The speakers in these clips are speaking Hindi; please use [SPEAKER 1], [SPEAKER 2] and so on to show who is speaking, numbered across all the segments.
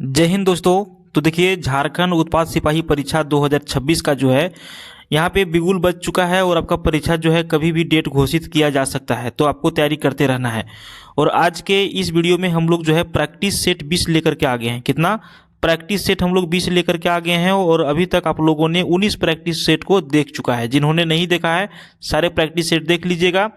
[SPEAKER 1] जय हिंद दोस्तों। तो देखिए, झारखंड उत्पाद सिपाही परीक्षा 2026 का जो है यहाँ पे बिगुल बज चुका है और आपका परीक्षा जो है कभी भी डेट घोषित किया जा सकता है, तो आपको तैयारी करते रहना है। और आज के इस वीडियो में हम लोग जो है प्रैक्टिस सेट 20 लेकर के आ गए हैं। कितना प्रैक्टिस सेट हम लोग 20 लेकर के आ गए हैं और अभी तक आप लोगों ने 19 प्रैक्टिस सेट को देख चुका है। जिन्होंने नहीं देखा है सारे प्रैक्टिस सेट देख लीजिएगा।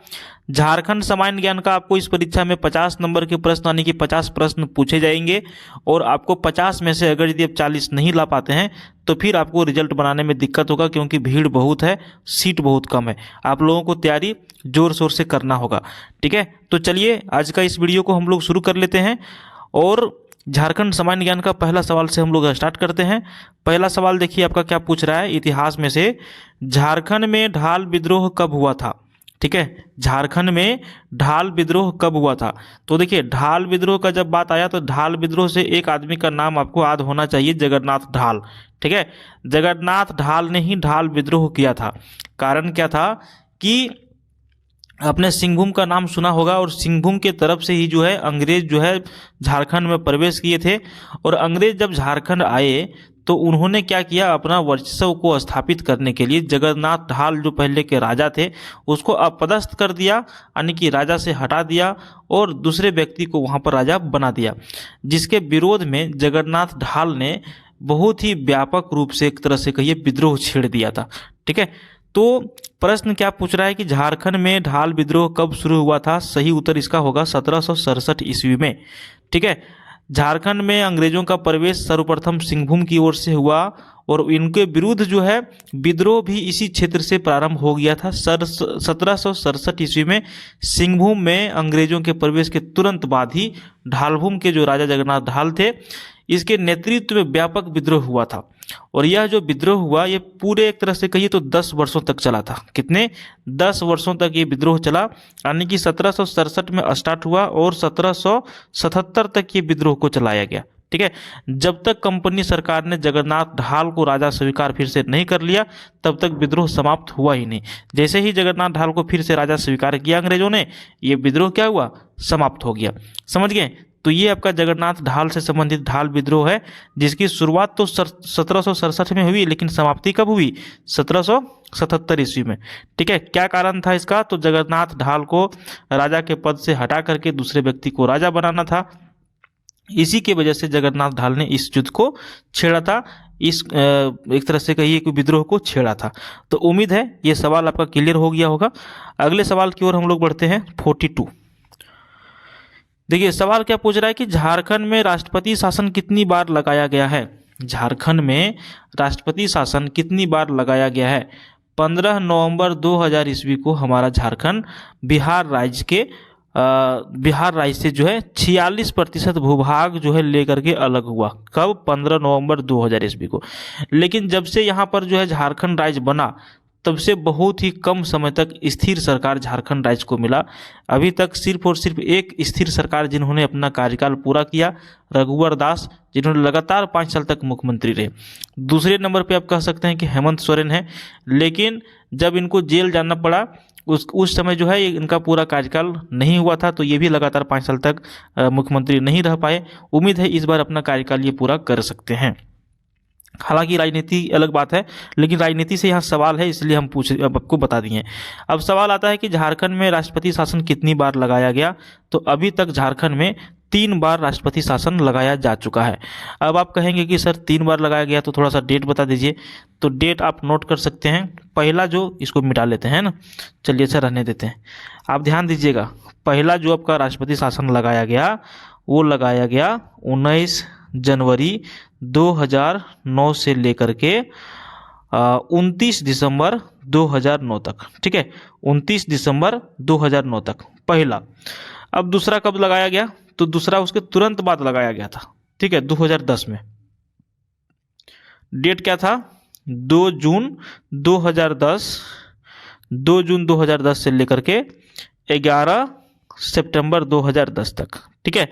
[SPEAKER 1] झारखंड सामान्य ज्ञान का आपको इस परीक्षा में 50 नंबर के प्रश्न यानी कि 50 प्रश्न पूछे जाएंगे और आपको 50 में से अगर यदि आप 40 नहीं ला पाते हैं तो फिर आपको रिजल्ट बनाने में दिक्कत होगा, क्योंकि भीड़ बहुत है, सीट बहुत कम है। आप लोगों को तैयारी जोर शोर से करना होगा, ठीक है। तो चलिए आज का इस वीडियो को हम लोग शुरू कर लेते हैं और झारखंड सामान्य ज्ञान का पहला सवाल से हम लोग स्टार्ट करते हैं। पहला सवाल देखिए आपका क्या पूछ रहा है। इतिहास में से झारखंड में ढाल विद्रोह कब हुआ था? ठीक है, झारखंड में ढाल विद्रोह कब हुआ था? तो देखिए, ढाल विद्रोह का जब बात आया तो ढाल विद्रोह से एक आदमी का नाम आपको याद होना चाहिए, जगन्नाथ ढाल। ठीक है, जगन्नाथ ढाल ने ही ढाल विद्रोह किया था। कारण क्या था कि आपने सिंहभूम का नाम सुना होगा और सिंहभूम के तरफ से ही जो है अंग्रेज जो है झारखंड में प्रवेश किए थे। और अंग्रेज जब झारखंड आए तो उन्होंने क्या किया, अपना वर्चस्व को स्थापित करने के लिए जगन्नाथ ढाल जो पहले के राजा थे उसको अपदस्थ कर दिया, यानी कि राजा से हटा दिया और दूसरे व्यक्ति को वहां पर राजा बना दिया, जिसके विरोध में जगन्नाथ ढाल ने बहुत ही व्यापक रूप से एक तरह से कहिए विद्रोह छेड़ दिया था। ठीक है, तो प्रश्न क्या पूछ रहा है कि झारखंड में ढाल विद्रोह कब शुरू हुआ था? सही उत्तर इसका होगा 1767 ईस्वी में। ठीक है, झारखंड में अंग्रेजों का प्रवेश सर्वप्रथम सिंहभूम की ओर से हुआ और इनके विरुद्ध जो है विद्रोह भी इसी क्षेत्र से प्रारंभ हो गया था। 1767 ईस्वी में सिंहभूम में अंग्रेजों के प्रवेश के तुरंत बाद ही ढालभूम के जो राजा जगन्नाथ ढाल थे इसके नेतृत्व में व्यापक विद्रोह हुआ था। और यह जो विद्रोह हुआ ये पूरे एक तरह से कहिए तो 10 वर्षों तक चला था। कितने? 10 वर्षों तक ये विद्रोह चला, यानी कि 1767 में स्टार्ट हुआ और 1777 तक ये विद्रोह को चलाया गया। ठीक है, जब तक कंपनी सरकार ने जगन्नाथ ढाल को राजा स्वीकार फिर से नहीं कर लिया तब तक विद्रोह समाप्त हुआ ही नहीं। जैसे ही जगन्नाथ ढाल को फिर से राजा स्वीकार किया अंग्रेजों ने, ये विद्रोह क्या हुआ, समाप्त हो गया। समझ गए? तो ये आपका जगन्नाथ ढाल से संबंधित ढाल विद्रोह है, जिसकी शुरुआत तो 1767 में हुई लेकिन समाप्ति कब हुई? 1777 ईस्वी में। ठीक है, क्या कारण था इसका? तो जगन्नाथ ढाल को राजा के पद से हटा करके दूसरे व्यक्ति को राजा बनाना था। इसी के वजह से जगन्नाथ ढाल ने इस युद्ध को छेड़ा था, इस एक तरह से कहिए कि विद्रोह को छेड़ा था। तो उम्मीद है ये सवाल आपका क्लियर हो गया होगा। अगले सवाल की ओर हम लोग बढ़ते हैं। 42 देखिए, सवाल क्या पूछ रहा है कि झारखंड में राष्ट्रपति शासन कितनी बार लगाया गया है? झारखंड में राष्ट्रपति शासन कितनी बार लगाया गया है? 15 नवंबर 2000 ईस्वी को हमारा झारखंड बिहार राज्य से जो है 46% भूभाग जो है लेकर के अलग हुआ। कब? 15 नवंबर 2000 ईस्वी को। लेकिन जब से यहाँ पर जो है झारखंड राज्य बना तब से बहुत ही कम समय तक स्थिर सरकार झारखंड राज्य को मिला। अभी तक सिर्फ और सिर्फ एक स्थिर सरकार जिन्होंने अपना कार्यकाल पूरा किया, रघुवर दास, जिन्होंने लगातार 5 साल तक मुख्यमंत्री रहे। दूसरे नंबर पे आप कह सकते हैं कि हेमंत सोरेन है, लेकिन जब इनको जेल जाना पड़ा उस समय जो है इनका पूरा कार्यकाल नहीं हुआ था, तो ये भी लगातार 5 साल तक मुख्यमंत्री नहीं रह पाए। उम्मीद है इस बार अपना कार्यकाल ये पूरा कर सकते हैं। हालांकि राजनीति अलग बात है, लेकिन राजनीति से यहाँ सवाल है इसलिए हम अब आपको बता दिए। अब सवाल आता है कि झारखंड में राष्ट्रपति शासन कितनी बार लगाया गया? तो अभी तक झारखंड में 3 बार राष्ट्रपति शासन लगाया जा चुका है। अब आप कहेंगे कि सर 3 बार लगाया गया तो थोड़ा सा डेट बता दीजिए। तो डेट आप नोट कर सकते हैं। पहला जो, इसको मिटा लेते हैं ना, चलिए सर रहने देते हैं। आप ध्यान दीजिएगा, पहला जो आपका राष्ट्रपति शासन लगाया गया वो लगाया गया 19 जनवरी 2009 से लेकर के 29 दिसंबर 2009 तक। ठीक है, 29 दिसंबर 2009 तक पहला। अब दूसरा कब लगाया गया? तो दूसरा उसके तुरंत बाद लगाया गया था। ठीक है, 2010 में। डेट क्या था? 2 जून 2010, 2 जून 2010 से लेकर के 11 सितंबर 2010 तक। ठीक है,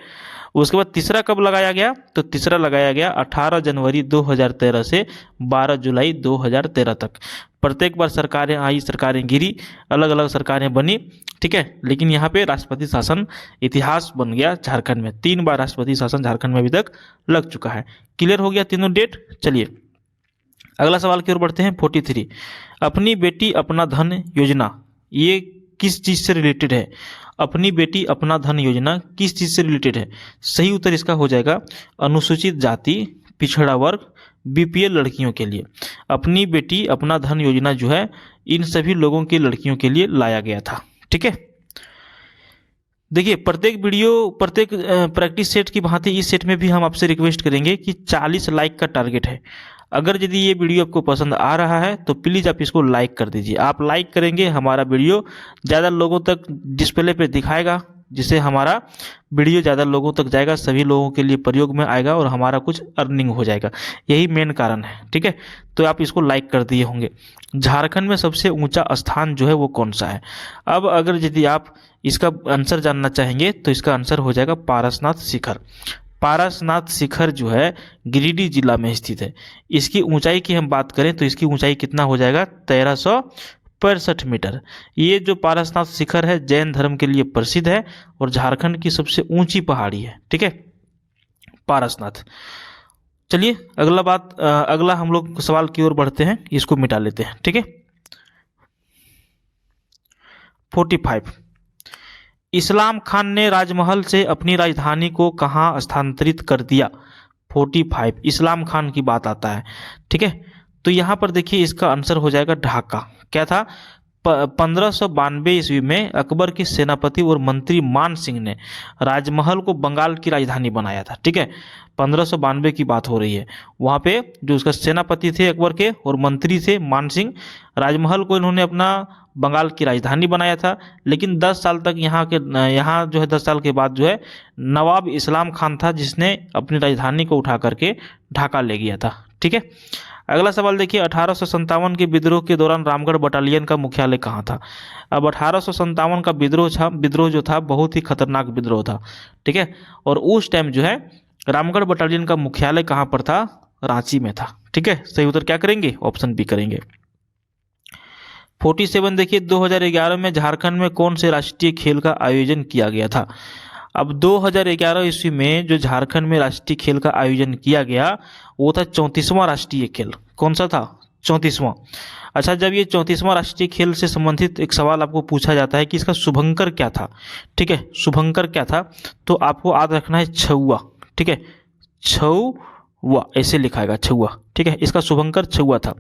[SPEAKER 1] उसके बाद तीसरा कब लगाया गया? तो तीसरा लगाया गया 18 जनवरी 2013 से 12 जुलाई 2013 तक। प्रत्येक बार सरकारें आई, सरकारें गिरी, अलग अलग सरकारें बनी। ठीक है। लेकिन यहाँ पे राष्ट्रपति शासन इतिहास बन गया झारखंड में, 3 बार राष्ट्रपति शासन झारखंड में अभी तक लग चुका है। क्लियर हो गया तीनों डेट। चलिए अगला सवाल की ओर बढ़ते हैं। 43 अपनी बेटी अपना धन योजना, ये किस चीज से रिलेटेड है? अपनी बेटी अपना धन योजना किस चीज से रिलेटेड है? सही उत्तर इसका हो जाएगा अनुसूचित जाति, पिछड़ा वर्ग, बीपीएल लड़कियों के लिए। अपनी बेटी अपना धन योजना जो है इन सभी लोगों की लड़कियों के लिए लाया गया था। ठीक है। देखिए प्रत्येक वीडियो, प्रत्येक प्रैक्टिस सेट की भांति इस सेट में भी हम आपसे रिक्वेस्ट करेंगे कि 40 लाइक का टारगेट है। अगर यदि ये वीडियो आपको पसंद आ रहा है तो प्लीज़ आप इसको लाइक कर दीजिए। आप लाइक करेंगे हमारा वीडियो ज़्यादा लोगों तक डिस्प्ले पे दिखाएगा, जिससे हमारा वीडियो ज़्यादा लोगों तक जाएगा, सभी लोगों के लिए प्रयोग में आएगा और हमारा कुछ अर्निंग हो जाएगा। यही मेन कारण है। ठीक है, तो आप इसको लाइक कर दिए होंगे। झारखंड में सबसे ऊंचा स्थान जो है वो कौन सा है? अब अगर यदि आप इसका आंसर जानना चाहेंगे तो इसका आंसर हो जाएगा पारसनाथ शिखर। पारसनाथ शिखर जो है गिरिडीह जिला में स्थित है। इसकी ऊंचाई की हम बात करें तो इसकी ऊंचाई कितना हो जाएगा? 1365 मीटर। ये जो पारसनाथ शिखर है जैन धर्म के लिए प्रसिद्ध है और झारखंड की सबसे ऊंची पहाड़ी है। ठीक है, पारसनाथ। चलिए अगला हम लोग सवाल की ओर बढ़ते हैं, इसको मिटा लेते हैं। ठीक है। 45 इस्लाम खान ने राजमहल से अपनी राजधानी को कहाँ स्थानांतरित कर दिया? 45 इस्लाम खान की बात आता है। ठीक है, तो यहाँ पर देखिए इसका आंसर हो जाएगा ढाका। क्या था? 1592 ईस्वी में अकबर के सेनापति और मंत्री मान सिंह ने राजमहल को बंगाल की राजधानी बनाया था। ठीक है, 1592 की बात हो रही है। वहाँ पे जो उसका सेनापति थे अकबर के और मंत्री थे मान सिंह, राजमहल को इन्होंने अपना बंगाल की राजधानी बनाया था। लेकिन 10 साल तक यहाँ जो है 10 साल के बाद जो है नवाब इस्लाम खान था जिसने अपनी राजधानी को उठा करके ढाका ले गया था। ठीक है, अगला सवाल देखिए 1857 के विद्रोह के दौरान रामगढ़ बटालियन का मुख्यालय कहाँ था? अब 1857 का विद्रोह जो था बहुत ही खतरनाक विद्रोह था। ठीक है, और उस टाइम जो है रामगढ़ बटालियन का मुख्यालय कहाँ पर था? रांची में था। ठीक है, सही उत्तर क्या करेंगे? ऑप्शन बी करेंगे। 47 देखिए 2011 में झारखंड में कौन से राष्ट्रीय खेल का आयोजन किया गया था? अब 2011 ईस्वी में जो झारखंड में राष्ट्रीय खेल का आयोजन किया गया वो था 34वां राष्ट्रीय खेल। कौन सा था? 34वां। अच्छा, जब ये 34वां राष्ट्रीय खेल से संबंधित एक सवाल आपको पूछा जाता है कि इसका शुभंकर क्या था? ठीक है, शुभंकर क्या था? तो आपको याद रखना है छौआ। ठीक है, छौआ ऐसे लिखाएगा, छौआ। ठीक है, इसका शुभंकर छौआ था।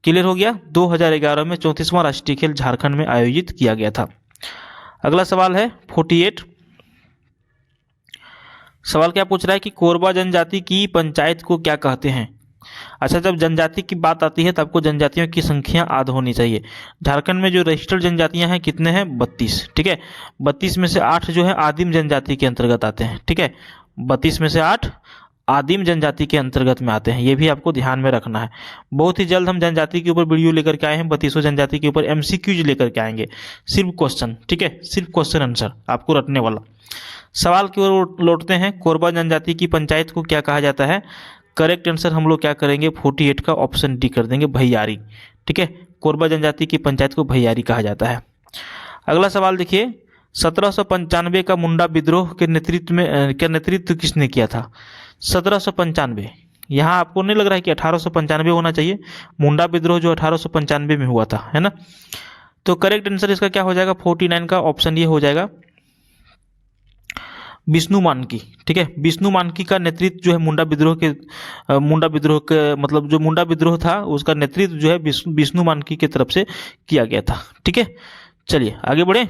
[SPEAKER 1] क्लियर हो गया। 2011 में 34वां राष्ट्रीय खेल झारखंड में आयोजित किया गया था। अगला सवाल है 48। सवाल क्या पूछ रहा है कि कोरबा जनजाति की पंचायत को क्या कहते हैं? अच्छा, जब जनजाति की बात आती है तो आपको जनजातियों की संख्या याद होनी चाहिए। झारखंड में जो रजिस्टर्ड जनजातियां हैं कितने हैं? 32। ठीक है, 32 में से 8 जो है आदिम जनजाति के अंतर्गत आते हैं। ठीक है, 32 में से 8 आदिम जनजाति के अंतर्गत में आते हैं। ये भी आपको ध्यान में रखना है। बहुत ही जल्द हम जनजाति के ऊपर वीडियो लेकर के आए हैं, 32 जनजाति के ऊपर MCQs लेकर के आएंगे, सिर्फ क्वेश्चन। ठीक है, सिर्फ क्वेश्चन आंसर आपको रटने वाला। सवाल की ओर लौटते हैं। कोरबा जनजाति की पंचायत को क्या कहा जाता है? करेक्ट आंसर हम लोग क्या करेंगे? 48 का ऑप्शन डी कर देंगे, भैयारी। ठीक है, कोरबा जनजाति की पंचायत को भैयारी कहा जाता है। अगला सवाल देखिए 1795 का मुंडा विद्रोह के नेतृत्व किसने किया था? 1795। यहाँ आपको नहीं लग रहा है कि 1895 होना चाहिए? मुंडा विद्रोह जो 1895 में हुआ था, है ना? तो करेक्ट आंसर इसका क्या हो जाएगा? 49 का ऑप्शन ये हो जाएगा विष्णु मानकी। ठीक है, विष्णु मानकी का नेतृत्व जो है मुंडा विद्रोह के मतलब जो मुंडा विद्रोह था उसका नेतृत्व जो है विष्णु मानकी की तरफ से किया गया था। ठीक है, चलिए आगे बढ़े।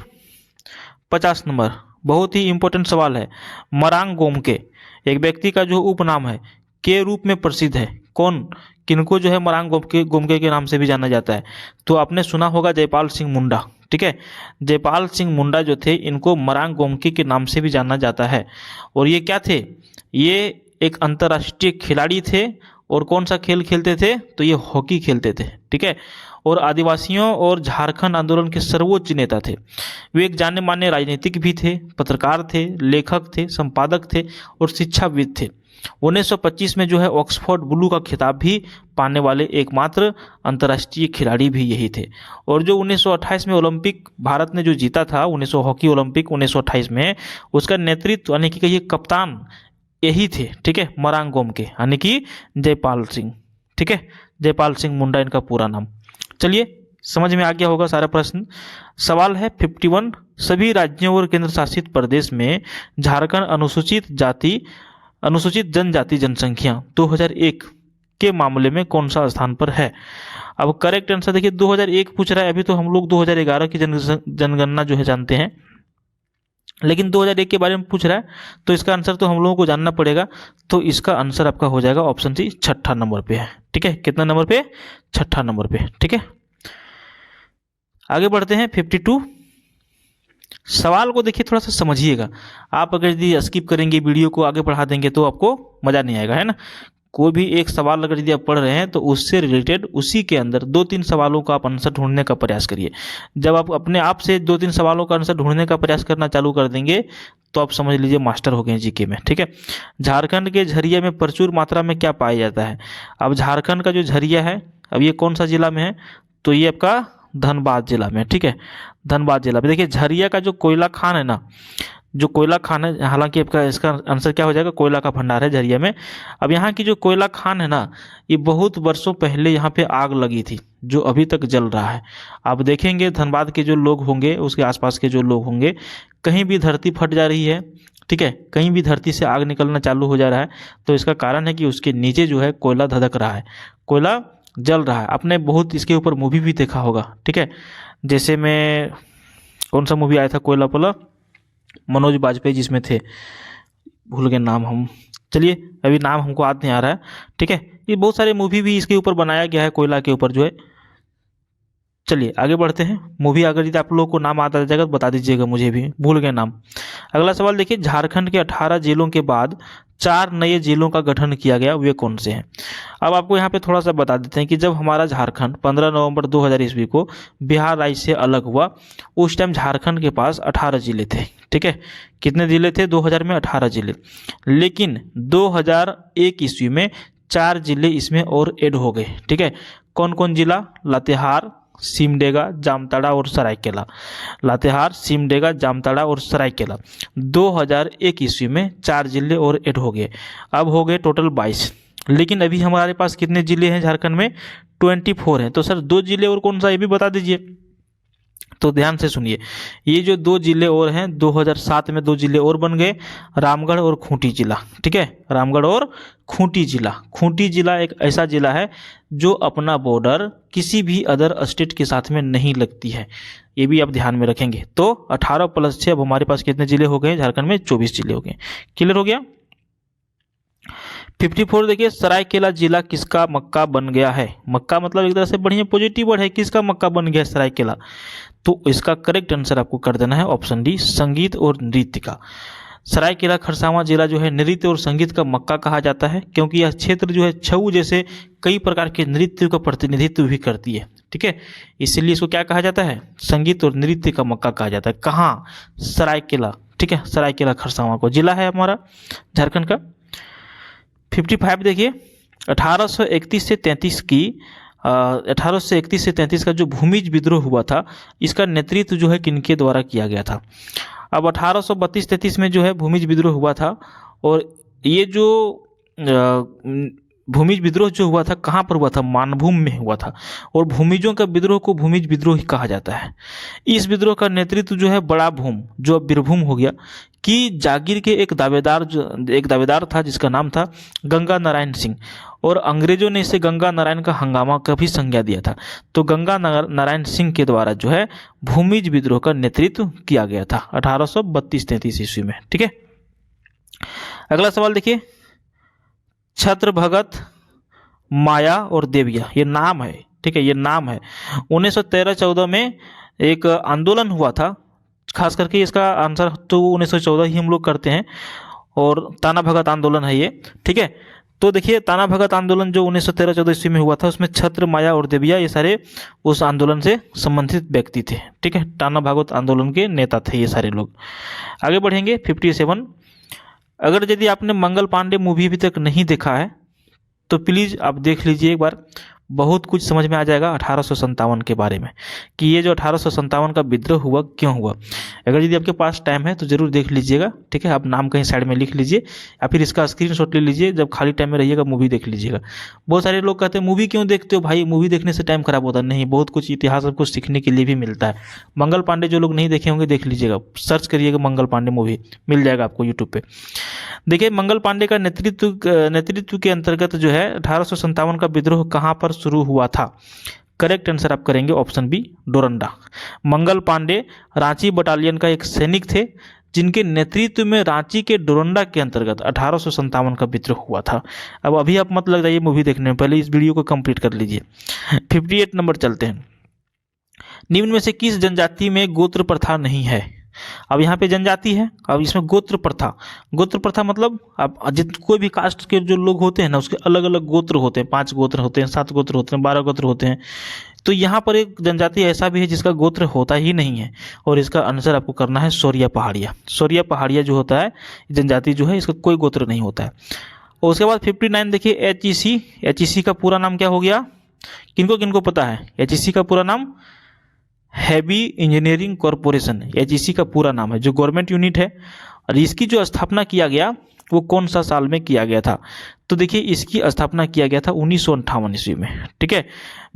[SPEAKER 1] 50 नंबर बहुत ही इंपॉर्टेंट सवाल है। मरांग गोमके एक व्यक्ति का जो उपनाम है के रूप में प्रसिद्ध है। कौन? किनको जो है मरांग गोमके के नाम से भी जाना जाता है? तो आपने सुना होगा जयपाल सिंह मुंडा। ठीक है, जयपाल सिंह मुंडा जो थे इनको मरांग गोमके के नाम से भी जाना जाता है। और ये क्या थे? ये एक अंतर्राष्ट्रीय खिलाड़ी थे। और कौन सा खेल खेलते थे? तो ये हॉकी खेलते थे। ठीक है, और आदिवासियों और झारखंड आंदोलन के सर्वोच्च नेता थे। वे एक जाने माने राजनीतिक भी थे, पत्रकार थे, लेखक थे, संपादक थे और शिक्षाविद थे। 1925 में जो है ऑक्सफोर्ड ब्लू का खिताब भी पाने वाले एकमात्र अंतर्राष्ट्रीय खिलाड़ी भी यही थे। और जो 1928 में ओलंपिक भारत ने जो जीता था 1900 हॉकी ओलंपिक 1928 में, उसका नेतृत्व यानी कि कहिए कप्तान यही थे, ठीक है, मरांगोम के, यानी कि जयपाल सिंह, ठीक है, जयपाल सिंह मुंडा इनका पूरा नाम। चलिए समझ में आ गया होगा सारा प्रश्न। सवाल है 51, सभी राज्यों और केंद्र शासित प्रदेश में झारखंड अनुसूचित जनजाति जनसंख्या 2001 के मामले में कौन सा स्थान पर है। अब करेक्ट आंसर देखिए 2001 पूछ रहा है, अभी तो हम लोग 2011 की जनगणना जो है जानते हैं, लेकिन 2001 के बारे में पूछ रहा है तो इसका आंसर तो हम लोगों को जानना पड़ेगा। तो इसका आंसर आपका हो जाएगा ऑप्शन सी, 6ठा नंबर पे है, ठीक है। कितना नंबर पे? 6ठा नंबर पे, ठीक है। आगे बढ़ते हैं 52। सवाल को देखिए थोड़ा सा समझिएगा। आप अगर यदि स्किप करेंगे, वीडियो को आगे बढ़ा देंगे तो आपको मजा नहीं आएगा, है ना। कोई भी एक सवाल अगर यदि आप पढ़ रहे हैं तो उससे रिलेटेड उसी के अंदर 2-3 सवालों का आप आंसर ढूंढने का प्रयास करिए। जब आप अपने आप से 2-3 सवालों का आंसर ढूंढने का प्रयास करना चालू कर देंगे तो आप समझ लीजिए मास्टर हो गए जीके में, ठीक है। झारखंड के झरिया में प्रचुर मात्रा में क्या पाया जाता है। अब झारखंड का जो झरिया है, अब ये कौन सा जिला में है, तो ये आपका धनबाद जिला में, ठीक है, धनबाद जिला में। देखिए झरिया का जो कोयला खान है ना, जो कोयला खान है, हालांकि आपका इसका आंसर क्या हो जाएगा, कोयला का भंडार है झरिया में। अब यहाँ की जो कोयला खान है ना, ये बहुत वर्षों पहले यहाँ पे आग लगी थी जो अभी तक जल रहा है। आप देखेंगे धनबाद के जो लोग होंगे, उसके आसपास के जो लोग होंगे, कहीं भी धरती फट जा रही है, ठीक है, कहीं भी धरती से आग निकलना चालू हो जा रहा है, तो इसका कारण है कि उसके नीचे जो है कोयला धधक रहा है, कोयला जल रहा है। आपने बहुत इसके ऊपर मूवी भी देखा होगा, ठीक है, जैसे में कौन सा मूवी आया था कोयला पोला, मनोज बाजपेयी जिसमें थे, भूल गए नाम हम, चलिए अभी नाम हमको याद नहीं आ रहा है, ठीक है। ये बहुत सारे मूवी भी इसके ऊपर बनाया गया है, कोयला के ऊपर जो है। चलिए आगे बढ़ते हैं। मूवी अगर यदि आप लोगों को नाम आता जाएगा तो बता दीजिएगा, मुझे भी भूल गए नाम। अगला सवाल देखिए, झारखंड के 18 जिलों के बाद 4 नए जिलों का गठन किया गया, वे कौन से हैं। अब आपको यहाँ पे थोड़ा सा बता देते हैं कि जब हमारा झारखंड 15 नवंबर 2000 ईस्वी को बिहार राज्य से अलग हुआ, उस टाइम झारखंड के पास 18 जिले थे, ठीक है। कितने जिले थे 2000 में? 18 जिले। लेकिन 2001 ईस्वी में 4 जिले इसमें और ऐड हो गए, ठीक है। कौन कौन जिला? लातेहार, सिमडेगा, जामताड़ा और सरायकेला। लातेहार, सिमडेगा, जामताड़ा और सरायकेला 2001 ईस्वी में 4 जिले और ऐड हो गए। अब हो गए टोटल 22। लेकिन अभी हमारे पास कितने जिले हैं झारखंड में? 24 हैं। तो सर 2 जिले और कौन सा, ये भी बता दीजिए। तो ध्यान से सुनिए, ये जो 2 जिले और हैं, 2007 में 2 जिले और बन गए, रामगढ़ और खूंटी जिला, ठीक है, रामगढ़ और खूंटी जिला। खूंटी जिला एक ऐसा जिला है जो अपना बॉर्डर किसी भी अदर स्टेट के साथ में नहीं लगती है, ये भी आप ध्यान में रखेंगे। तो 18 + 6 अब हमारे पास कितने जिले हो गए झारखंड में? 24 जिले हो गए। क्लियर हो गया। 54 देखिए, सरायकेला जिला किसका मक्का बन गया है। मक्का मतलब एक तरह से बढ़िया पॉजिटिव वर्ड है, किसका मक्का बन गया है सरायकेला। तो इसका करेक्ट आंसर आपको कर देना है ऑप्शन डी, संगीत और नृत्य का। सरायकेला खरसावां जिला जो है नृत्य और संगीत का मक्का कहा जाता है, क्योंकि यह क्षेत्र जो है छऊ जैसे कई प्रकार के नृत्य का प्रतिनिधित्व भी करती है, ठीक है। इसीलिए इसको क्या कहा जाता है? संगीत और नृत्य का मक्का कहा जाता है। कहाँ? सरायकेला, ठीक है, सरायकेला खरसावां को जिला है हमारा झारखंड का। 55 देखिए, 1831 से 33 का जो भूमिज विद्रोह हुआ था, इसका नेतृत्व जो है किनके द्वारा किया गया था। अब 1832-33 में जो है भूमिज विद्रोह हुआ था, और ये जो भूमिज विद्रोह जो हुआ था कहाँ पर हुआ था? मानभूम में हुआ था, और भूमिजों का विद्रोह को भूमिज विद्रोह ही कहा जाता है। इस विद्रोह का नेतृत्व जो है बड़ा भूम, जो अब बीरभूम हो गया, कि जागीर के एक दावेदार था जिसका नाम था गंगा नारायण सिंह, और अंग्रेजों ने इसे गंगा नारायण का हंगामा का भी संज्ञा दिया था। तो गंगा नारायण सिंह के द्वारा जो है भूमिज विद्रोह का नेतृत्व किया गया था 1832-33 ईस्वी में, ठीक है। अगला सवाल देखिए, छत्र भगत, माया और देविया, ये नाम है, ठीक है, ये नाम है। 1913-14 में एक आंदोलन हुआ था, खास करके इसका आंसर तो 1914 ही हम लोग करते हैं, और ताना भगत आंदोलन है ये, ठीक है। तो देखिए ताना भगत आंदोलन जो 1913-14 ईस्वी में हुआ था, उसमें छत्र, माया और देविया ये सारे उस आंदोलन से संबंधित व्यक्ति थे। ठीक है, ताना भगत आंदोलन के नेता थे ये सारे लोग। आगे बढ़ेंगे 57। अगर यदि आपने मंगल पांडे मूवी अभी तक नहीं देखा है तो प्लीज़ आप देख लीजिए एक बार, बहुत कुछ समझ में आ जाएगा 1857 के बारे में कि ये जो 1857 का विद्रोह हुआ क्यों हुआ। अगर यदि आपके पास टाइम है तो ज़रूर देख लीजिएगा। ठीक है, आप नाम कहीं साइड में लिख लीजिए या फिर इसका स्क्रीनशॉट ले लीजिए, जब खाली टाइम में रहिएगा मूवी देख लीजिएगा। बहुत सारे लोग कहते हैं मूवी क्यों देखते हो भाई, मूवी देखने से टाइम खराब होता है। नहीं, बहुत कुछ इतिहास आपको सीखने के लिए भी मिलता है। मंगल पांडे जो लोग नहीं देखे होंगे देख लीजिएगा, सर्च करिएगा मंगल पांडे मूवी, मिल जाएगा आपको यूट्यूब पे। देखिए मंगल पांडे का नेतृत्व के अंतर्गत जो है 1857 का विद्रोह कहाँ पर शुरू हुआ था। करेक्ट आंसर आप करेंगे option B, Doranda. Mangal Pandey Ranchi battalion का एक सैनिक थे जिनके नेतृत्व में रांची के डोरंडा के अंतर्गत 1857 का विद्रोह हुआ था। अब अभी आप मत लग जाइए मूवी देखने में, पहले इस वीडियो को कंप्लीट कर लीजिए। 58 नंबर चलते हैं। निम्न में से किस जनजाति में गोत्र प्रथा नहीं है। अब यहाँ पे जनजाति है, अब इसमें गोत्र प्रथा मतलब अब कोई भी कास्ट के जो लोग होते हैं ना उसके अलग अलग गोत्र होते हैं, 5 गोत्र होते हैं, 7 गोत्र होते हैं, 12 गोत्र होते हैं। तो यहाँ पर एक जनजाति ऐसा भी है जिसका गोत्र होता ही नहीं है, और इसका आंसर आपको करना है सोरिया पहाड़िया। सोरिया पहाड़िया जो होता है जनजाति जो है, इसका कोई गोत्र नहीं होता है। और उसके बाद 59 देखिए, HEC का पूरा नाम क्या हो गया, किनको किनको पता है। HEC का पूरा नाम हैवी इंजीनियरिंग कॉरपोरेशन, HEC का पूरा नाम है, जो गवर्नमेंट यूनिट है। और इसकी जो स्थापना किया गया वो कौन सा साल में किया गया था। तो देखिए इसकी स्थापना किया गया था 1958 ईस्वी में। ठीक है,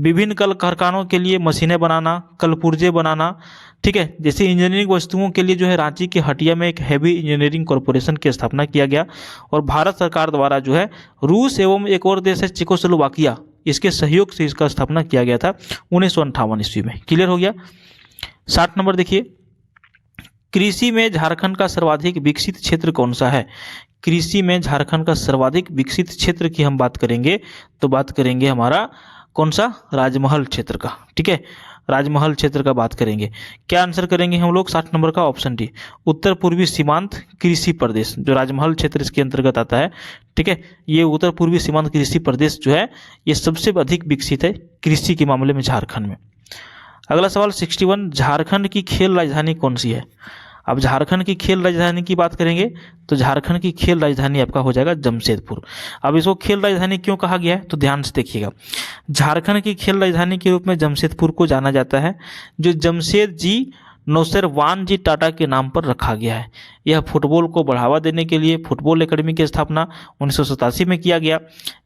[SPEAKER 1] विभिन्न कल कारखानों के लिए मशीनें बनाना, कलपुर्जे बनाना, ठीक है, जैसे इंजीनियरिंग वस्तुओं के लिए जो है रांची के हटिया में एक हैवी इंजीनियरिंग कॉरपोरेशन की स्थापना किया गया। और भारत सरकार द्वारा जो है रूस एवं एक और देश है चेकोस्लोवाकिया, इसके सहयोग से इसका स्थापना किया गया था 1958 ईस्वी में। क्लियर हो गया। 60 नंबर देखिए, कृषि में झारखंड का सर्वाधिक विकसित क्षेत्र कौन सा है। कृषि में झारखंड का सर्वाधिक विकसित क्षेत्र की हम बात करेंगे तो बात करेंगे हमारा कौन सा, राजमहल क्षेत्र का। ठीक है, राजमहल क्षेत्र का बात करेंगे। क्या आंसर करेंगे हम लोग, 60 नंबर का ऑप्शन डी, उत्तर पूर्वी सीमांत कृषि प्रदेश, जो राजमहल क्षेत्र इसके अंतर्गत आता है। ठीक है, ये उत्तर पूर्वी सीमांत कृषि प्रदेश जो है ये सबसे अधिक विकसित है कृषि के मामले में झारखंड में। अगला सवाल 61, झारखंड की खेल राजधानी कौन सी है। अब झारखंड की खेल राजधानी की बात करेंगे तो झारखंड की खेल राजधानी आपका हो जाएगा जमशेदपुर। अब इसको खेल राजधानी क्यों कहा गया है तो ध्यान से देखिएगा। झारखंड की खेल राजधानी के रूप में जमशेदपुर को जाना जाता है, जो जमशेद जी नौसेरवान जी टाटा के नाम पर रखा गया है। यह फुटबॉल को बढ़ावा देने के लिए फुटबॉल एकेडमी की स्थापना 1987 में किया गया।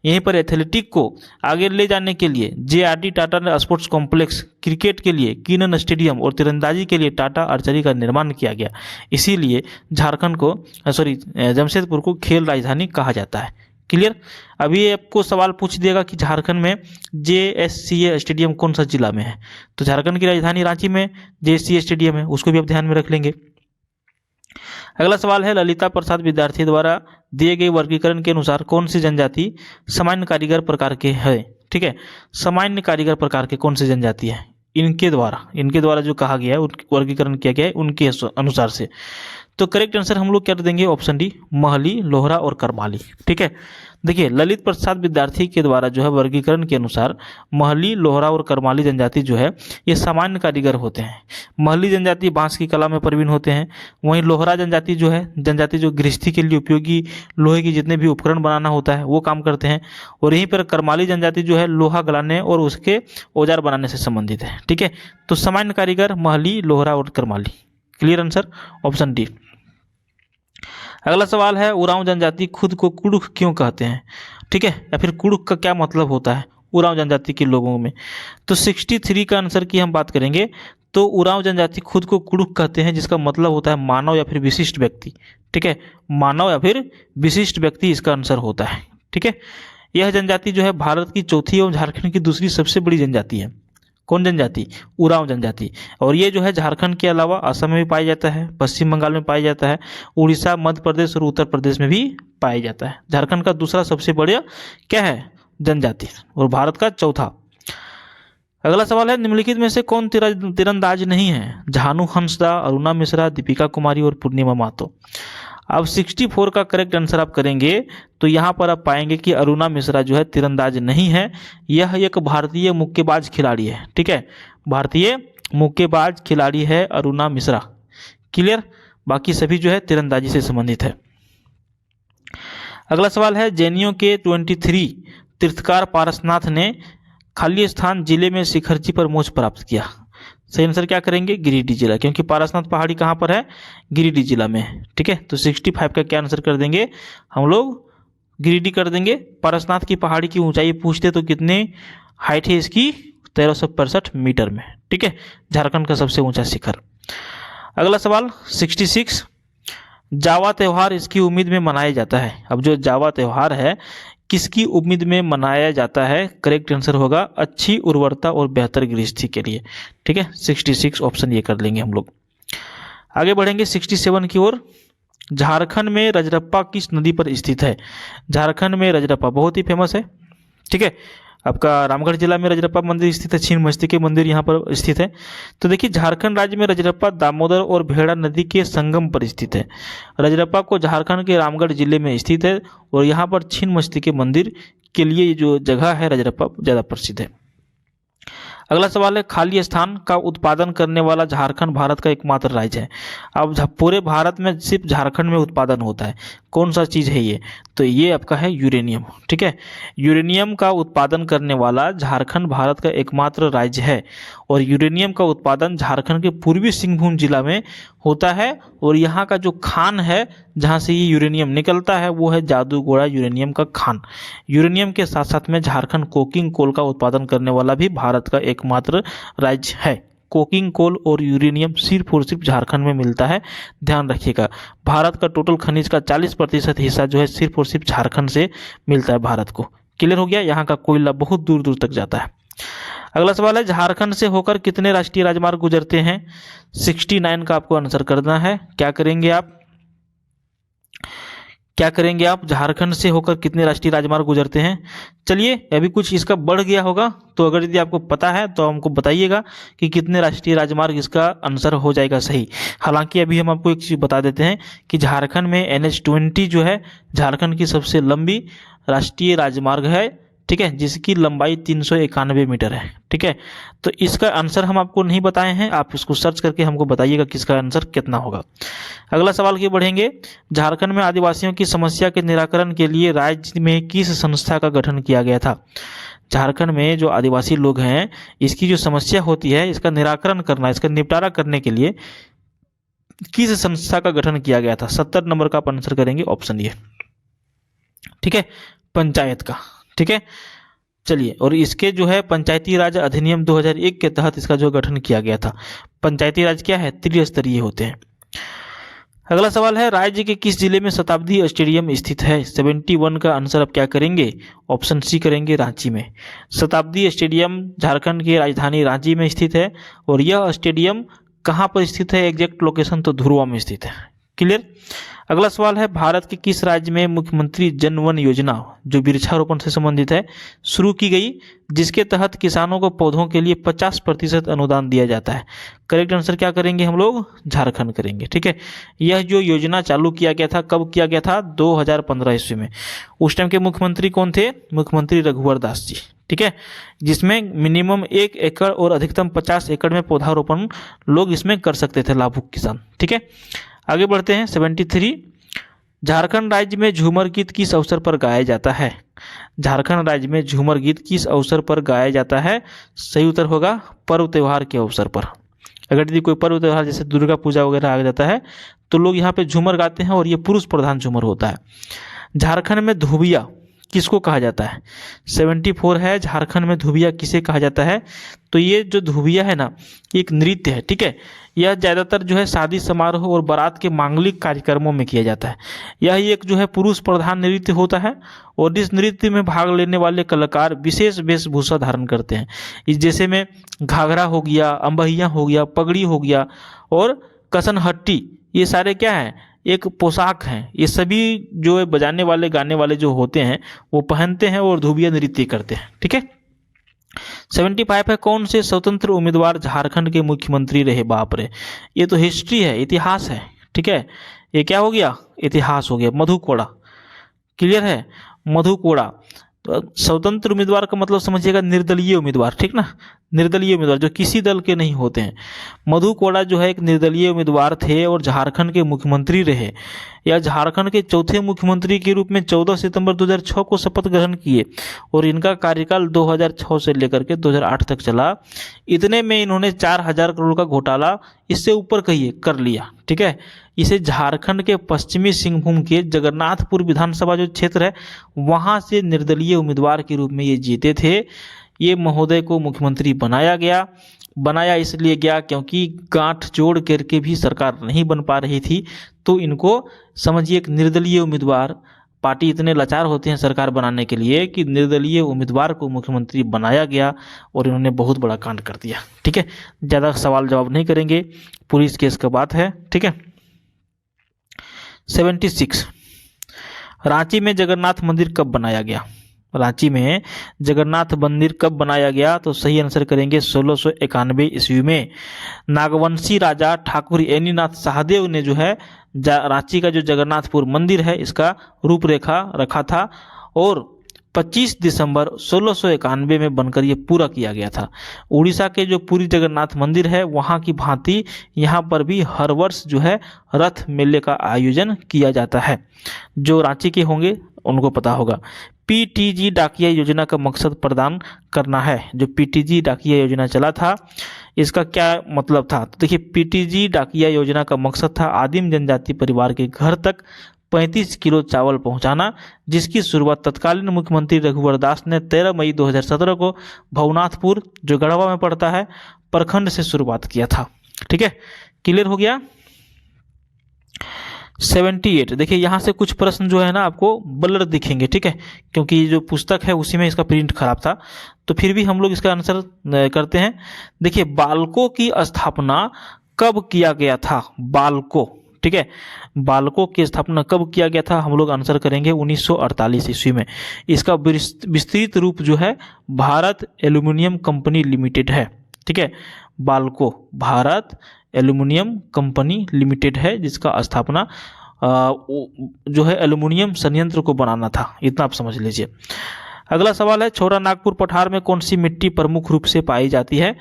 [SPEAKER 1] यहीं पर एथलेटिक को आगे ले जाने के लिए JRD Tata sports complex, cricket के लिए कीनन स्टेडियम और तीरंदाजी के लिए टाटा आर्चरी का निर्माण किया गया। इसीलिए झारखंड को जमशेदपुर को खेल राजधानी कहा जाता है। क्लियर। अभी आपको सवाल पूछ दिएगा कि झारखंड में JSCA स्टेडियम कौन सा जिला में है, तो झारखंड की राजधानी रांची में JSCA स्टेडियम है, उसको भी आप ध्यान में रख लेंगे। अगला सवाल है, ललिता प्रसाद विद्यार्थी द्वारा दिए गए वर्गीकरण के अनुसार कौन सी जनजाति सामान्य कारीगर प्रकार के है। ठीक है, सामान्य कारीगर प्रकार के कौन सी जनजाति है, इनके द्वारा जो कहा गया है, वर्गीकरण किया गया है उनके अनुसार से। तो करेक्ट आंसर हम लोग क्या देंगे, ऑप्शन डी, महली, लोहरा और करमाली। ठीक है, देखिए ललित प्रसाद विद्यार्थी के द्वारा जो है वर्गीकरण के अनुसार महली, लोहरा और करमाली जनजाति जो है ये सामान्य कारीगर होते हैं। महली जनजाति बांस की कला में प्रवीण होते हैं। वहीं लोहरा जनजाति जो गृहस्थी के लिए उपयोगी लोहे की जितने भी उपकरण बनाना होता है वो काम करते हैं। और यहीं पर करमाली जनजाति जो है लोहा गलाने और उसके औजार बनाने से संबंधित है। ठीक है, तो सामान्य कारीगर महली, लोहरा और Karmali. Clear answer option D. अगला सवाल है, उरांव जनजाति खुद को कुड़ुख क्यों कहते हैं। ठीक है, या फिर कुड़ुख का क्या मतलब होता है उरांव जनजाति के लोगों में। तो 63 का आंसर की हम बात करेंगे तो उरांव जनजाति खुद को कुड़ुख कहते हैं, जिसका मतलब होता है मानव या फिर विशिष्ट व्यक्ति। ठीक है, मानव या फिर विशिष्ट व्यक्ति इसका आंसर होता है। ठीक है, यह जनजाति जो है भारत की चौथी एवं झारखंड की दूसरी सबसे बड़ी जनजाति है। कौन जनजाति, उरांव जनजाति। और ये जो है झारखंड के अलावा असम में भी पाया जाता है, पश्चिम बंगाल में पाया जाता है, उड़ीसा, मध्य प्रदेश और उत्तर प्रदेश में भी पाया जाता है। झारखंड का दूसरा सबसे बड़ा क्या है, जनजाति, और भारत का चौथा। अगला सवाल है, निम्नलिखित में से कौन तीरंदाज नहीं है। झानु हंसदा, अरुणा मिश्रा, दीपिका कुमारी और पूर्णिमा महतो। अब 64 का करेक्ट आंसर आप करेंगे तो यहाँ पर आप पाएंगे कि अरुणा मिश्रा जो है तीरंदाज नहीं है, यह एक भारतीय मुक्केबाज खिलाड़ी है। ठीक है, भारतीय मुक्केबाज खिलाड़ी है अरुणा मिश्रा। क्लियर, बाकी सभी जो है तीरंदाजी से संबंधित है। अगला सवाल है, जैनियों के 23 तीर्थकार पारसनाथ ने खाली स्थान जिले में शिखरजी पर मोक्ष प्राप्त किया। सही आंसर क्या करेंगे, गिरिडीह जिला, क्योंकि पारसनाथ पहाड़ी कहाँ पर है, गिरिडीह जिला में है। ठीक है, तो 65 का क्या आंसर कर देंगे हम लोग, गिरिडीह कर देंगे। पारसनाथ की पहाड़ी की ऊंचाई पूछते तो कितने हाइट है इसकी, 1365 मीटर में। ठीक है, झारखंड का सबसे ऊंचा शिखर। अगला सवाल 66, जावा त्यौहार इसकी उम्मीद में मनाया जाता है। अब जो जावा त्यौहार है किसकी उम्मीद में मनाया जाता है, करेक्ट आंसर होगा अच्छी उर्वरता और बेहतर गृहस्थी के लिए। ठीक है, 66 ऑप्शन ये कर लेंगे हम लोग। आगे बढ़ेंगे 67 की ओर। झारखंड में रजरप्पा किस नदी पर स्थित है। झारखंड में रजरप्पा बहुत ही फेमस है। ठीक है, आपका रामगढ़ जिला में रजरप्पा मंदिर स्थित है, छीन मस्तिके मंदिर यहाँ पर स्थित है। तो देखिए, झारखंड राज्य में रजरप्पा दामोदर और भेड़ा नदी के संगम पर स्थित है। रजरप्पा को झारखंड के रामगढ़ जिले में स्थित है और यहाँ पर छीन मस्तिके मंदिर के लिए जो जगह है रजरप्पा ज़्यादा प्रसिद्ध है। अगला सवाल है, खाली स्थान का उत्पादन करने वाला झारखंड भारत का एकमात्र राज्य है। अब पूरे भारत में सिर्फ झारखंड में उत्पादन होता है, कौन सा चीज़ है ये, तो ये आपका है यूरेनियम। ठीक है, यूरेनियम का उत्पादन करने वाला झारखंड भारत का एकमात्र राज्य है और यूरेनियम का उत्पादन झारखंड के पूर्वी सिंहभूम जिला में होता है और यहाँ का जो खान है जहाँ से ये यूरेनियम निकलता है वो है जादूगोड़ा यूरेनियम का खान। यूरेनियम के साथ साथ में झारखंड कोकिंग कोल का उत्पादन करने वाला भी भारत का एकमात्र राज्य है। कोकिंग कोल और यूरेनियम सिर्फ और सिर्फ झारखंड में मिलता है, ध्यान रखिएगा। भारत का टोटल खनिज का 40% हिस्सा जो है सिर्फ और सिर्फ झारखंड से मिलता है भारत को। क्लियर हो गया, यहाँ का कोयला बहुत दूर दूर तक जाता है। अगला सवाल है, झारखंड से होकर कितने राष्ट्रीय राजमार्ग गुजरते हैं। 69 का आपको आंसर करना है। क्या करेंगे आप, झारखंड से होकर कितने राष्ट्रीय राजमार्ग गुजरते हैं। चलिए, अभी कुछ इसका बढ़ गया होगा, तो अगर यदि आपको पता है तो हमको बताइएगा कि कितने राष्ट्रीय राजमार्ग इसका आंसर हो जाएगा सही। हालांकि अभी हम आपको एक चीज़ बता देते हैं कि झारखंड में NH20 जो है झारखंड की सबसे लंबी राष्ट्रीय राजमार्ग है। ठीक है, जिसकी लंबाई 391 मीटर है। ठीक है, तो इसका आंसर हम आपको नहीं बताए हैं, आप इसको सर्च करके हमको बताइएगा कि इसका आंसर कितना होगा। अगला सवाल की बढ़ेंगे, झारखंड में आदिवासियों की समस्या के निराकरण के लिए राज्य में किस संस्था का गठन किया गया था। झारखंड में जो आदिवासी लोग हैं इसकी जो समस्या होती है इसका निराकरण करना, इसका निपटारा करने के लिए किस संस्था का गठन किया गया था। 70 नंबर का आप आंसर करेंगे ऑप्शन ये। ठीक है, पंचायत का। ठीक है, चलिए, और इसके जो है पंचायती राज अधिनियम 2001 के तहत इसका जो गठन किया गया था। पंचायती राज क्या है, त्रिस्तरीय होते हैं। अगला सवाल है, राज्य के किस जिले में शताब्दी स्टेडियम स्थित है। 71 का आंसर आप क्या करेंगे, ऑप्शन सी करेंगे, रांची में। शताब्दी स्टेडियम झारखंड की राजधानी रांची में स्थित है और यह स्टेडियम कहाँ पर स्थित है, एग्जैक्ट लोकेशन तो धुरवा में स्थित है। क्लियर। अगला सवाल है, भारत के किस राज्य में मुख्यमंत्री जन वन योजना जो वृक्षारोपण से संबंधित है शुरू की गई, जिसके तहत किसानों को पौधों के लिए 50% अनुदान दिया जाता है। करेक्ट आंसर क्या करेंगे हम लोग, झारखंड करेंगे। ठीक है, यह जो योजना चालू किया गया था, कब किया गया था, 2015 ईस्वी में। उस टाइम के मुख्यमंत्री कौन थे, मुख्यमंत्री रघुवर दास जी। ठीक है, जिसमें मिनिमम 1 एकड़ और अधिकतम 50 एकड़ में पौधारोपण लोग इसमें कर सकते थे, लाभुक किसान। ठीक है, आगे बढ़ते हैं। 73, झारखंड राज्य में झूमर गीत किस अवसर पर गाया जाता है। झारखंड राज्य में झूमर गीत किस अवसर पर गाया जाता है। सही उत्तर होगा पर्व त्योहार के अवसर पर। अगर यदि कोई पर्व त्योहार जैसे दुर्गा पूजा वगैरह आ जाता है तो लोग यहाँ पे झूमर गाते हैं और ये पुरुष प्रधान झूमर होता है। झारखंड में धुबिया किसको कहा जाता है। 74 है, झारखंड में धुबिया किसे कहा जाता है। तो ये जो धुबिया है ना, एक नृत्य है। ठीक है, यह ज़्यादातर जो है शादी समारोह और बारात के मांगलिक कार्यक्रमों में किया जाता है। यह एक जो है पुरुष प्रधान नृत्य होता है और इस नृत्य में भाग लेने वाले कलाकार विशेष वेशभूषा धारण करते हैं। इस जैसे में घाघरा हो गया, अंबहिया हो गया, पगड़ी हो गया और कसनहट्टी, ये सारे क्या हैं, एक पोशाक हैं। ये सभी जो बजाने वाले गाने वाले जो होते हैं वो पहनते हैं और धुबिया नृत्य करते हैं। ठीक है। 75 है, कौन से स्वतंत्र उम्मीदवार झारखंड के मुख्यमंत्री रहे। बाप रे, ये तो हिस्ट्री है, इतिहास है। ठीक है, ये क्या हो गया, इतिहास हो गया। मधु कोड़ा, क्लियर है, मधु कोड़ा। तो स्वतंत्र उम्मीदवार का मतलब समझिएगा निर्दलीय उम्मीदवार, ठीक ना, निर्दलीय उम्मीदवार जो किसी दल के नहीं होते हैं। मधु कोड़ा जो है एक निर्दलीय उम्मीदवार थे और झारखंड के मुख्यमंत्री रहे, या झारखंड के चौथे मुख्यमंत्री के रूप में 14 सितंबर 2006 को शपथ ग्रहण किए और इनका कार्यकाल 2006 से लेकर के 2008 तक चला। इतने में इन्होंने 4000 करोड़ का घोटाला, इससे ऊपर कहिए, कर लिया, ठीक है। इसे झारखंड के पश्चिमी सिंहभूम के जगन्नाथपुर विधानसभा जो क्षेत्र है वहां से निर्दलीय उम्मीदवार के रूप में ये जीते थे। ये महोदय को मुख्यमंत्री बनाया इसलिए गया क्योंकि गांठ जोड़ करके भी सरकार नहीं बन पा रही थी, तो इनको समझिए एक निर्दलीय उम्मीदवार, पार्टी इतने लाचार होते हैं सरकार बनाने के लिए कि निर्दलीय उम्मीदवार को मुख्यमंत्री बनाया गया और इन्होंने बहुत बड़ा कांड कर दिया, ठीक है। ज़्यादा सवाल जवाब नहीं करेंगे, पुलिस केस का बात है, ठीक है। 76, रांची में जगन्नाथ मंदिर कब बनाया गया? रांची में जगन्नाथ मंदिर कब बनाया गया? तो सही आंसर करेंगे 1691 ईस्वी में। नागवंशी राजा ठाकुर ऐनीनाथ शाहदेव ने जो है रांची का जो जगन्नाथपुर मंदिर है इसका रूपरेखा रखा था और 25 दिसंबर 1691 में बनकर ये पूरा किया गया था। उड़ीसा के जो पुरी जगन्नाथ मंदिर है वहाँ की भांति यहाँ पर भी हर वर्ष जो है रथ मेले का आयोजन किया जाता है। जो रांची के होंगे उनको पता होगा। पीटीजी डाकिया योजना का मकसद प्रदान करना है। जो पीटीजी डाकिया योजना चला था इसका क्या मतलब था? तो देखिए, पीटीजी डाकिया योजना का मकसद था आदिम जनजाति परिवार के घर तक 35 किलो चावल पहुंचाना, जिसकी शुरुआत तत्कालीन मुख्यमंत्री रघुवर दास ने 13 मई 2017 को भवनाथपुर, जो गढ़वा में पड़ता है, प्रखंड से शुरुआत किया था। ठीक है, क्लियर हो गया। 78, देखिए यहाँ से कुछ प्रश्न जो है ना आपको ब्लर दिखेंगे, ठीक है, क्योंकि ये जो पुस्तक है उसी में इसका प्रिंट खराब था, तो फिर भी हम लोग इसका आंसर करते हैं। देखिए, बाल्को की स्थापना कब किया गया था? बाल्को, ठीक है, बाल्को की स्थापना कब किया गया था? हम लोग आंसर करेंगे 1948 ईस्वी में। इसका विस्तृत रूप जो है भारत एल्यूमिनियम कंपनी लिमिटेड है, ठीक है। Balco Bharat aluminium company limited है, जिसका स्थापना जो है एल्यूमिनियम संयंत्र को बनाना था, इतना आप समझ लीजिए। अगला सवाल है, छोटा नागपुर पठार में कौन सी मिट्टी प्रमुख रूप से पाई जाती है?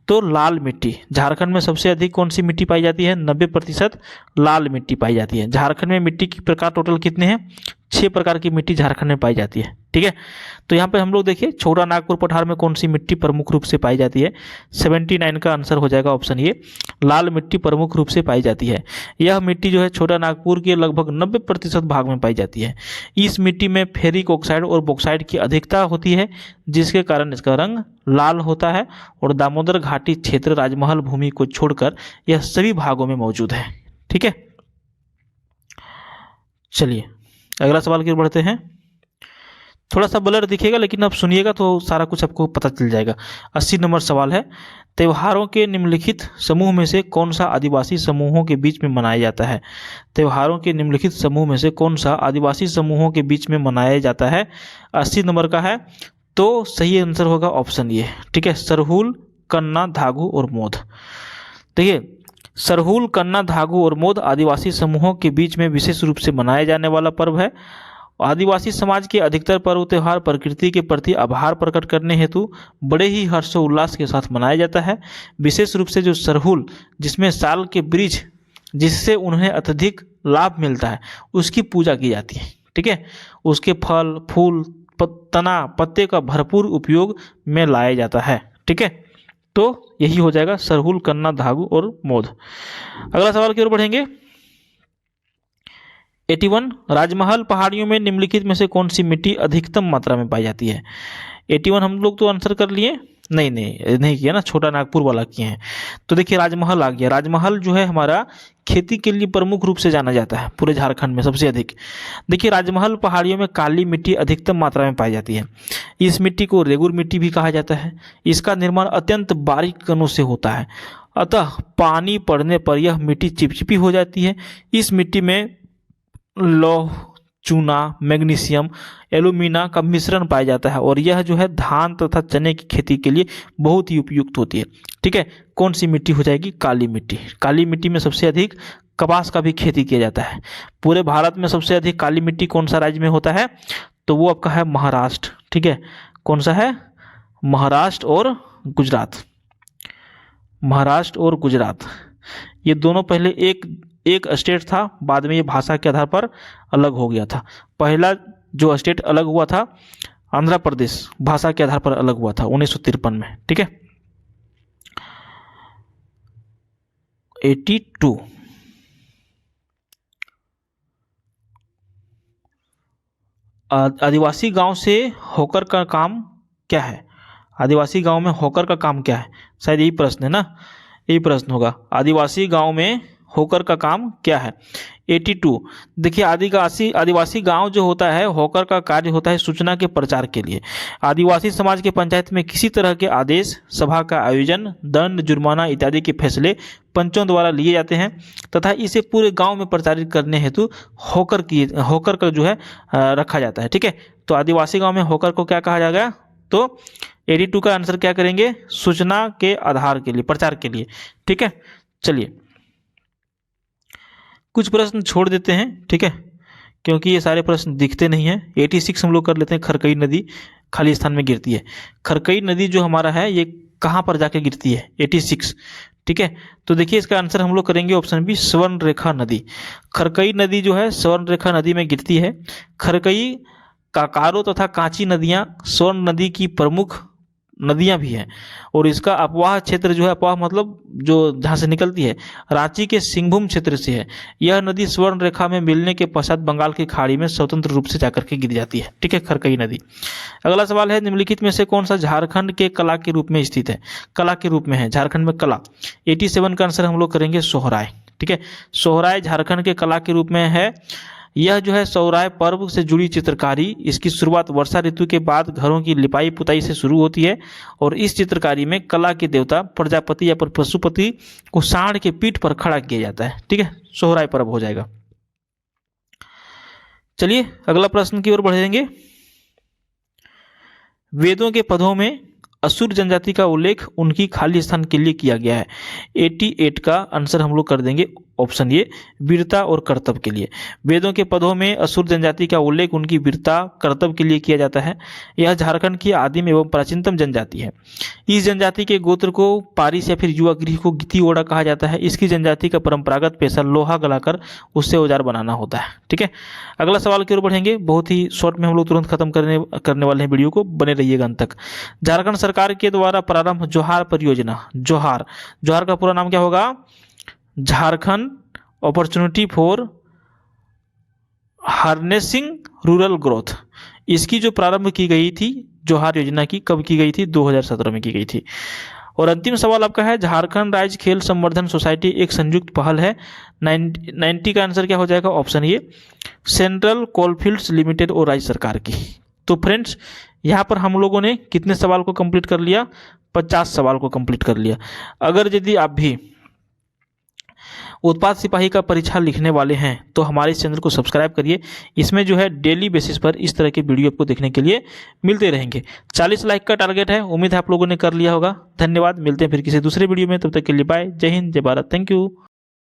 [SPEAKER 1] तो लाल मिट्टी। झारखंड में सबसे अधिक कौन सी मिट्टी पाई जाती है? 90% लाल मिट्टी पाई जाती है। झारखंड में मिट्टी के प्रकार टोटल कितने हैं? 6 प्रकार की मिट्टी झारखंड में पाई जाती है, ठीक है। तो यहाँ पे हम लोग देखिए, छोटा नागपुर पठार में कौन सी मिट्टी प्रमुख रूप से पाई जाती है? 79 का आंसर हो जाएगा ऑप्शन ए, लाल मिट्टी प्रमुख रूप से पाई जाती है। यह मिट्टी जो है छोटा नागपुर के लगभग 90% भाग में पाई जाती है। इस मिट्टी में फेरिक ऑक्साइड और बॉक्साइड की अधिकता होती है, जिसके कारण इसका रंग लाल होता है, और दामोदर घाटी क्षेत्र राजमहल भूमि को छोड़कर यह सभी भागों में मौजूद है, ठीक है। चलिए अगला सवाल की ओर बढ़ते हैं। थोड़ा सा ब्लर दिखेगा, लेकिन अब सुनिएगा तो सारा कुछ आपको पता चल जाएगा। 80 नंबर सवाल है, त्योहारों के निम्नलिखित समूह में से कौन सा आदिवासी समूहों के बीच में मनाया जाता है? त्योहारों के निम्नलिखित समूह में से कौन सा आदिवासी समूहों के बीच में मनाया जाता है? 80 नंबर का है, तो सही आंसर होगा ऑप्शन ए, ठीक है, सरहुल, कन्ना, धागू और मोद। देखिए, सरहुल, कन्ना, धागू और मोद आदिवासी समूहों के बीच में विशेष रूप से मनाया जाने वाला पर्व है। आदिवासी समाज के अधिकतर पर्व त्योहार प्रकृति के प्रति आभार प्रकट करने हेतु बड़े ही हर्षोल्लास के साथ मनाया जाता है। विशेष रूप से जो सरहुल, जिसमें साल के वृक्ष जिससे उन्हें अत्यधिक लाभ मिलता है, उसकी पूजा की जाती है, ठीक है। उसके फल, फूल, तना, पत्ते का भरपूर उपयोग में लाया जाता है, ठीक है। तो यही हो जाएगा सरहुल, कन्ना, धागू और मोद। अगला सवाल की ओर बढ़ेंगे। 81, राजमहल पहाड़ियों में निम्नलिखित में से कौन सी मिट्टी अधिकतम मात्रा में पाई जाती है? 81 हम लोग तो आंसर कर लिए, नहीं किया ना, छोटा नागपुर वाला किए हैं। तो देखिए, राजमहल आ गया। राजमहल जो है हमारा खेती के लिए प्रमुख रूप से जाना जाता है पूरे झारखंड में सबसे अधिक। देखिए, राजमहल पहाड़ियों में काली मिट्टी अधिकतम मात्रा में पाई जाती है। इस मिट्टी को रेगुर मिट्टी भी कहा जाता है। इसका निर्माण अत्यंत बारीक कणों से होता है, अतः पानी पड़ने पर यह मिट्टी चिपचिपी हो जाती है। इस मिट्टी में लौह, चूना, मैग्नीशियम, एल्यूमिना का मिश्रण पाया जाता है, और यह जो है धान तथा चने की खेती के लिए बहुत ही उपयुक्त होती है, ठीक है। कौन सी मिट्टी हो जाएगी? काली मिट्टी। काली मिट्टी में सबसे अधिक कपास का भी खेती किया जाता है। पूरे भारत में सबसे अधिक काली मिट्टी कौन सा राज्य में होता है? तो वो आपका है महाराष्ट्र। ठीक है, कौन सा है? महाराष्ट्र और गुजरात। महाराष्ट्र और गुजरात ये दोनों पहले एक स्टेट था, बाद में ये भाषा के आधार पर अलग हो गया था। पहला जो स्टेट अलग हुआ था आंध्र प्रदेश, भाषा के आधार पर अलग हुआ था 1953 में। ठीक है, 82। आदिवासी गांव से होकर का काम क्या है? आदिवासी गांव में होकर का काम क्या है? शायद यही प्रश्न है ना, यही प्रश्न होगा। आदिवासी गांव में होकर का काम क्या है? 82। देखिए, आदिवासी गांव जो होता है, होकर का कार्य होता है सूचना के प्रचार के लिए। आदिवासी समाज के पंचायत में किसी तरह के आदेश, सभा का आयोजन, दंड, जुर्माना इत्यादि के फैसले पंचों द्वारा लिए जाते हैं तथा इसे पूरे गांव में प्रचारित करने हेतु होकर का जो है रखा जाता है। ठीक है, तो आदिवासी गांव में होकर को क्या कहा जाएगा? तो 82 का आंसर क्या करेंगे? सूचना के आधार के लिए, प्रचार के लिए। ठीक है, चलिए कुछ प्रश्न छोड़ देते हैं। ठीक है, क्योंकि ये सारे प्रश्न दिखते नहीं हैं। 86 हम लोग कर लेते हैं। खरकई नदी खाली स्थान में गिरती है। खरकई नदी जो हमारा है ये कहाँ पर जाके गिरती है? 86। ठीक है, तो देखिए इसका आंसर हम लोग करेंगे ऑप्शन बी, स्वर्णरेखा नदी। खरकई नदी जो है स्वर्णरेखा नदी में गिरती है। खरकई, काकारो तथा कांची नदियां स्वर्ण नदी की प्रमुख नदियां भी हैं और इसका अपवाह क्षेत्र जो है, अपवाह मतलब जो जहाँ से निकलती है, रांची के सिंहभूम क्षेत्र से है। यह नदी स्वर्ण रेखा में मिलने के पश्चात बंगाल की खाड़ी में स्वतंत्र रूप से जाकर के गिर जाती है। ठीक है, खरकई नदी। अगला सवाल है, निम्नलिखित में से कौन सा झारखंड के कला के रूप में स्थित है? कला के रूप में है, झारखंड में कला। 87 का आंसर हम लोग करेंगे सोहराय। ठीक है, सोहराय झारखंड के कला के रूप में है। यह जो है सोहराय पर्व से जुड़ी चित्रकारी, इसकी शुरुआत वर्षा ऋतु के बाद घरों की लिपाई पुताई से शुरू होती है और इस चित्रकारी में कला के देवता प्रजापति या पशुपति को सांड के पीठ पर खड़ा किया जाता है। ठीक है, सोहराय पर्व हो जाएगा। चलिए अगला प्रश्न की ओर बढ़ेंगे। वेदों के पदों में असुर जनजाति का उल्लेख उनकी खाली स्थान के लिए किया गया है। 88 का आंसर हम लोग कर देंगे ऑप्शन ए, वीरता और कर्तव्य के लिए। वेदों के पदों में असुर जनजाति का उल्लेख उनकी वीरता, कर्तव्य के लिए किया जाता है। यह झारखंड की आदिम एवं प्राचीनतम जनजाति है। इस जनजाति के गोत्र को पारिस या फिर युवा गृह को गिती ओड़ा कहा जाता है। इसकी जनजाति का परंपरागत पेशा लोहा गलाकर उससे औजार बनाना होता है। ठीक है, अगला सवाल की ओर बढ़ेंगे। बहुत ही शॉर्ट में हम लोग तुरंत खत्म करने वाले हैं वीडियो को, बने रहिएगा अंत तक। झारखंड सरकार के द्वारा प्रारंभ जोहार परियोजना। जोहार का पूरा नाम क्या होगा? Jharkhand opportunity for harnessing rural growth. इसकी जो प्रारंभ की गई थी जोहार योजना की, कब की गई थी? 2017 में की गई थी। और अंतिम सवाल आपका है, झारखंड राज्य खेल संवर्धन सोसाइटी एक संयुक्त पहल है। 90 का आंसर क्या हो जाएगा? Option A, central coalfields limited और राज्य सरकार की। तो फ्रेंड्स, यहाँ पर हम लोगों ने कितने सवाल को कंप्लीट कर लिया? 50 सवाल को कंप्लीट कर लिया। अगर यदि आप भी उत्पाद सिपाही का परीक्षा लिखने वाले हैं तो हमारे चैनल को सब्सक्राइब करिए। इसमें जो है डेली बेसिस पर इस तरह के वीडियो आपको देखने के लिए मिलते रहेंगे। 40 लाइक का टारगेट है, उम्मीद है आप लोगों ने कर लिया होगा। धन्यवाद, मिलते हैं फिर किसी दूसरे वीडियो में, तब तक के लिए बाय। जय हिंद, जय भारत, थैंक यू।